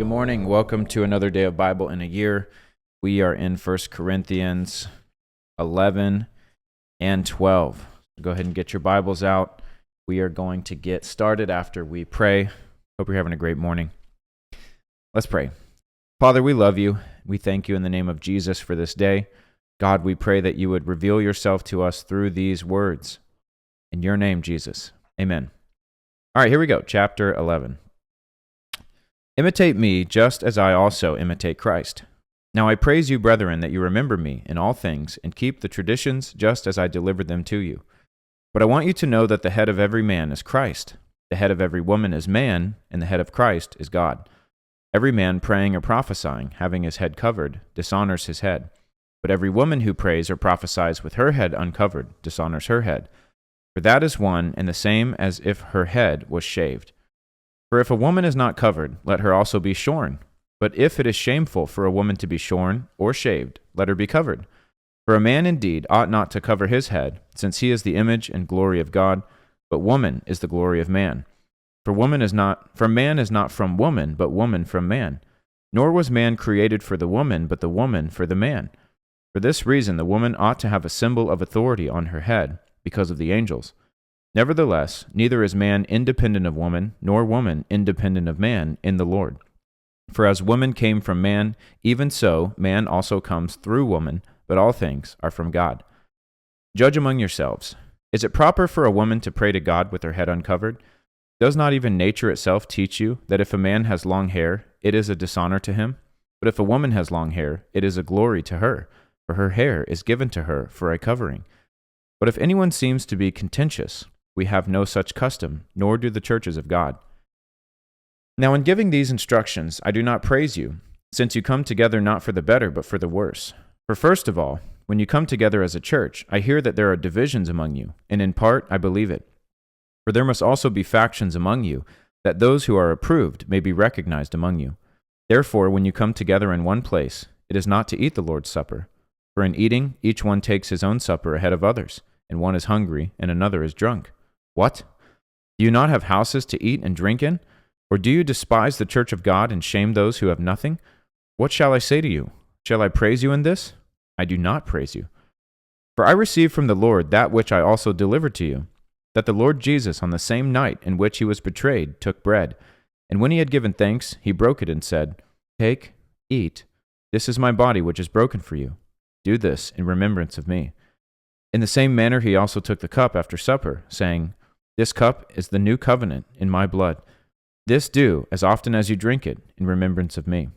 Good morning. Welcome to another day of Bible in a year. We are in 1 Corinthians 11 and 12. Go ahead and get your Bibles out. We are going to get started after we pray. Hope you're having a great morning. Let's pray. Father, we love you. We thank you in the name of Jesus for this day. God, we pray that you would reveal yourself to us through these words. In your name, Jesus. Amen. All right, here we go. Chapter 11. Imitate me just as I also imitate Christ. Now I praise you, brethren, that you remember me in all things and keep the traditions just as I delivered them to you. But I want you to know that the head of every man is Christ, the head of every woman is man, and the head of Christ is God. Every man praying or prophesying, having his head covered, dishonors his head. But every woman who prays or prophesies with her head uncovered dishonors her head. For that is one and the same as if her head was shaved. For if a woman is not covered, let her also be shorn. But if it is shameful for a woman to be shorn or shaved, let her be covered. For a man indeed ought not to cover his head, since he is the image and glory of God, but woman is the glory of man. For man is not from woman, but woman from man. Nor was man created for the woman, but the woman for the man. For this reason the woman ought to have a symbol of authority on her head, because of the angels. Nevertheless, neither is man independent of woman, nor woman independent of man in the Lord. For as woman came from man, even so man also comes through woman, but all things are from God. Judge among yourselves. Is it proper for a woman to pray to God with her head uncovered? Does not even nature itself teach you that if a man has long hair, it is a dishonor to him? But if a woman has long hair, it is a glory to her, for her hair is given to her for a covering. But if anyone seems to be contentious, we have no such custom, nor do the churches of God. Now in giving these instructions, I do not praise you, since you come together not for the better, but for the worse. For first of all, when you come together as a church, I hear that there are divisions among you, and in part I believe it. For there must also be factions among you, that those who are approved may be recognized among you. Therefore, when you come together in one place, it is not to eat the Lord's Supper. For in eating, each one takes his own supper ahead of others, and one is hungry, and another is drunk. What? Do you not have houses to eat and drink in? Or do you despise the church of God and shame those who have nothing? What shall I say to you? Shall I praise you in this? I do not praise you. For I received from the Lord that which I also delivered to you, that the Lord Jesus, on the same night in which he was betrayed, took bread, and when he had given thanks, he broke it and said, Take, eat, this is my body which is broken for you. Do this in remembrance of me. In the same manner he also took the cup after supper, saying, This cup is the new covenant in my blood. This do as often as you drink it in remembrance of me.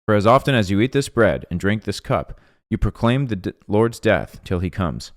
For as often as you eat this bread and drink this cup, you proclaim the Lord's death till he comes.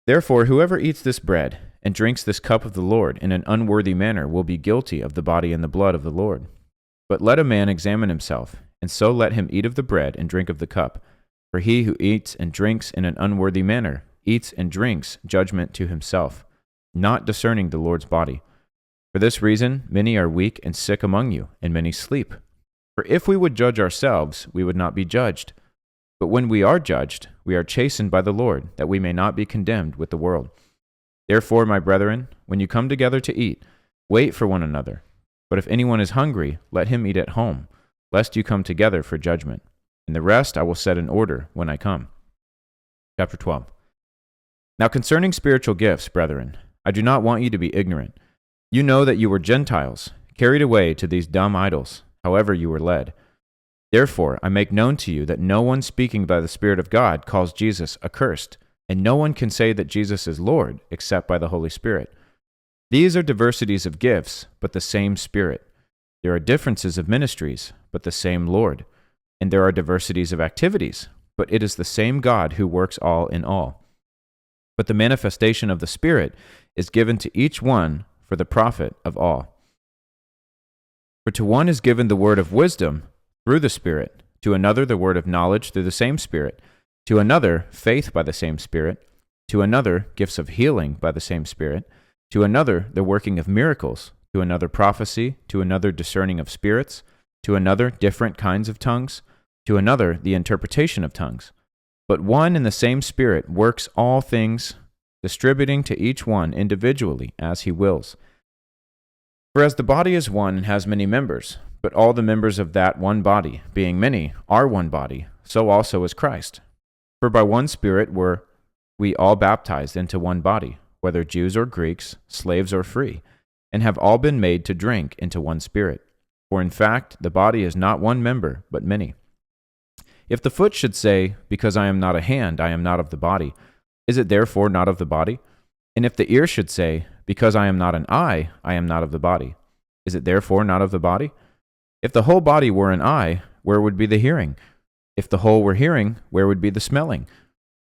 Therefore, whoever eats this bread and drinks this cup of the Lord in an unworthy manner will be guilty of the body and the blood of the Lord. But let a man examine himself, and so let him eat of the bread and drink of the cup. For he who eats and drinks in an unworthy manner eats and drinks judgment to himself, not discerning the Lord's body. For this reason, many are weak and sick among you, and many sleep. For if we would judge ourselves, we would not be judged. But when we are judged, we are chastened by the Lord, that we may not be condemned with the world. Therefore, my brethren, when you come together to eat, wait for one another. But if anyone is hungry, let him eat at home, lest you come together for judgment. And the rest I will set in order when I come. Chapter 12. Now concerning spiritual gifts, brethren, I do not want you to be ignorant. You know that you were Gentiles, carried away to these dumb idols, however you were led. Therefore I make known to you that no one speaking by the Spirit of God calls Jesus accursed, and no one can say that Jesus is Lord except by the Holy Spirit. These are diversities of gifts, but the same Spirit. There are differences of ministries, but the same Lord. And there are diversities of activities, but it is the same God who works all in all. But the manifestation of the Spirit is given to each one for the profit of all. For to one is given the word of wisdom through the Spirit, to another the word of knowledge through the same Spirit, to another faith by the same Spirit, to another gifts of healing by the same Spirit, to another the working of miracles, to another prophecy, to another discerning of spirits, to another different kinds of tongues, to another the interpretation of tongues. But one and the same Spirit works all things, distributing to each one individually as he wills. For as the body is one and has many members, But all the members of that one body, being many, are one body, so also is Christ. For by one Spirit were we all baptized into one body, whether Jews or Greeks, slaves or free, and have all been made to drink into one Spirit. For in fact, the body is not one member, but many. If the foot should say, because I am not a hand, I am not of the body, is it therefore not of the body? And if the ear should say, because I am not an eye, I am not of the body, is it therefore not of the body? If the whole body were an eye, where would be the hearing? If the whole were hearing, where would be the smelling?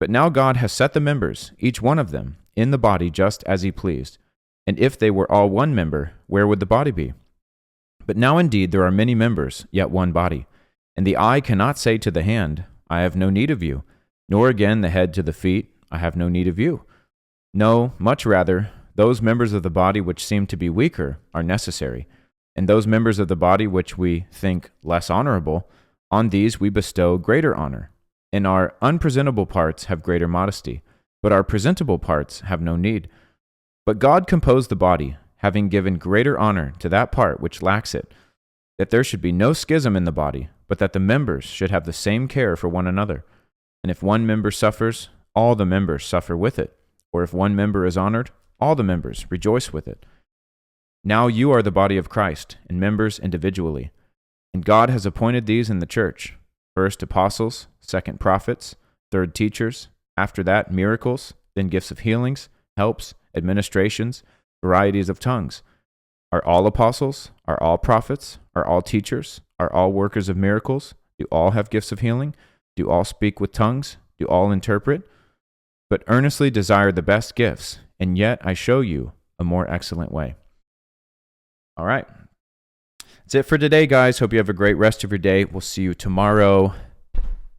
But now God has set the members, each one of them, in the body just as he pleased. And if they were all one member, where would the body be? But now indeed there are many members, yet one body. And the eye cannot say to the hand, I have no need of you, nor again the head to the feet, I have no need of you. No, much rather, those members of the body which seem to be weaker are necessary, and those members of the body which we think less honorable, on these we bestow greater honor. And our unpresentable parts have greater modesty, but our presentable parts have no need. But God composed the body, having given greater honor to that part which lacks it, that there should be no schism in the body, but that the members should have the same care for one another. And if one member suffers, all the members suffer with it. Or if one member is honored, all the members rejoice with it. Now you are the body of Christ, and members individually. And God has appointed these in the church: first apostles, second prophets, third teachers, after that miracles, then gifts of healings, helps, administrations, varieties of tongues. Are all apostles? Are all prophets? Are all teachers? Are all workers of miracles? Do all have gifts of healing? Do all speak with tongues? Do all interpret? But earnestly desire the best gifts, and yet I show you a more excellent way. All right. That's it for today, guys. Hope you have a great rest of your day. We'll see you tomorrow,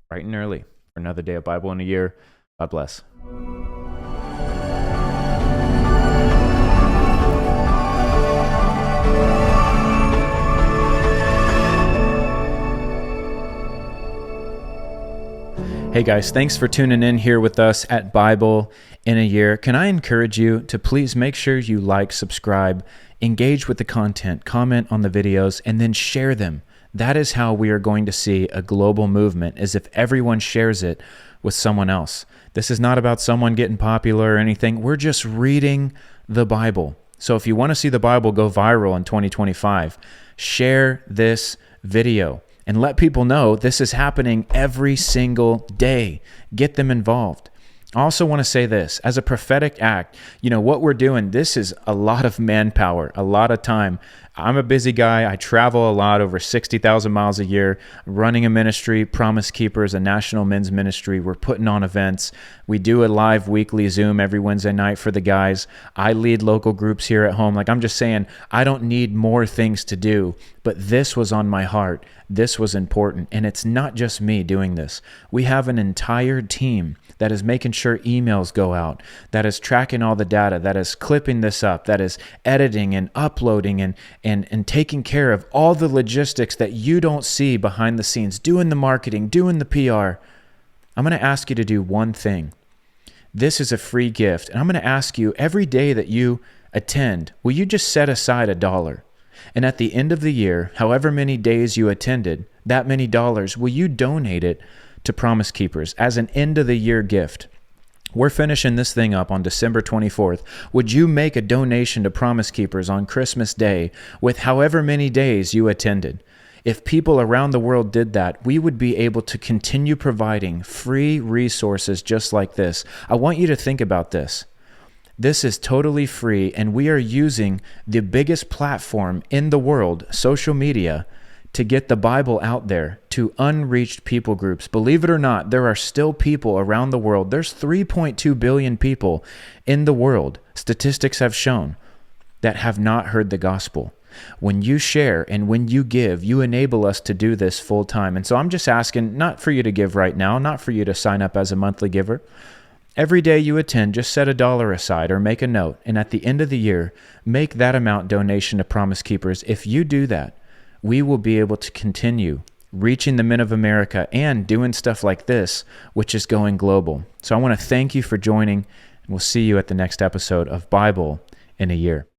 bright and early, for another day of Bible in a year. God bless. Hey guys, thanks for tuning in here with us at Bible in a Year. Can I encourage you to please make sure you like, subscribe, engage with the content, comment on the videos, and then share them. That is how we are going to see a global movement, is if everyone shares it with someone else. This is not about someone getting popular or anything. We're just reading the Bible. So if you want to see the Bible go viral in 2025, share this video. And let people know this is happening every single day. Get them involved. I also want to say this, as a prophetic act, what we're doing, this is a lot of manpower, a lot of time. I'm a busy guy. I travel a lot, over 60,000 miles a year, running a ministry, Promise Keepers, a national men's ministry. We're putting on events. We do a live weekly Zoom every Wednesday night for the guys. I lead local groups here at home. I'm just saying, I don't need more things to do, but this was on my heart. This was important. And it's not just me doing this. We have an entire team that is making sure emails go out, that is tracking all the data, that is clipping this up, that is editing and uploading and taking care of all the logistics that you don't see behind the scenes, doing the marketing, doing the PR. I'm going to ask you to do one thing. This is a free gift. And I'm going to ask you, every day that you attend, will you just set aside $1? And at the end of the year, however many days you attended, that many dollars, will you donate it to Promise Keepers as an end of the year gift? We're finishing this thing up on December 24th. Would you make a donation to Promise Keepers on Christmas Day with however many days you attended? If people around the world did that, we would be able to continue providing free resources just like this. I want you to think about this. This is totally free, and we are using the biggest platform in the world, social media, to get the Bible out there to unreached people groups. Believe it or not, there are still people around the world. There's 3.2 billion people in the world, statistics have shown, that have not heard the gospel. When you share and when you give, you enable us to do this full time. And so I'm just asking, not for you to give right now, not for you to sign up as a monthly giver. Every day you attend, just set $1 aside or make a note. And at the end of the year, make that amount donation to Promise Keepers. If you do that, we will be able to continue reaching the men of America and doing stuff like this, which is going global. So I want to thank you for joining, and we'll see you at the next episode of Bible in a Year.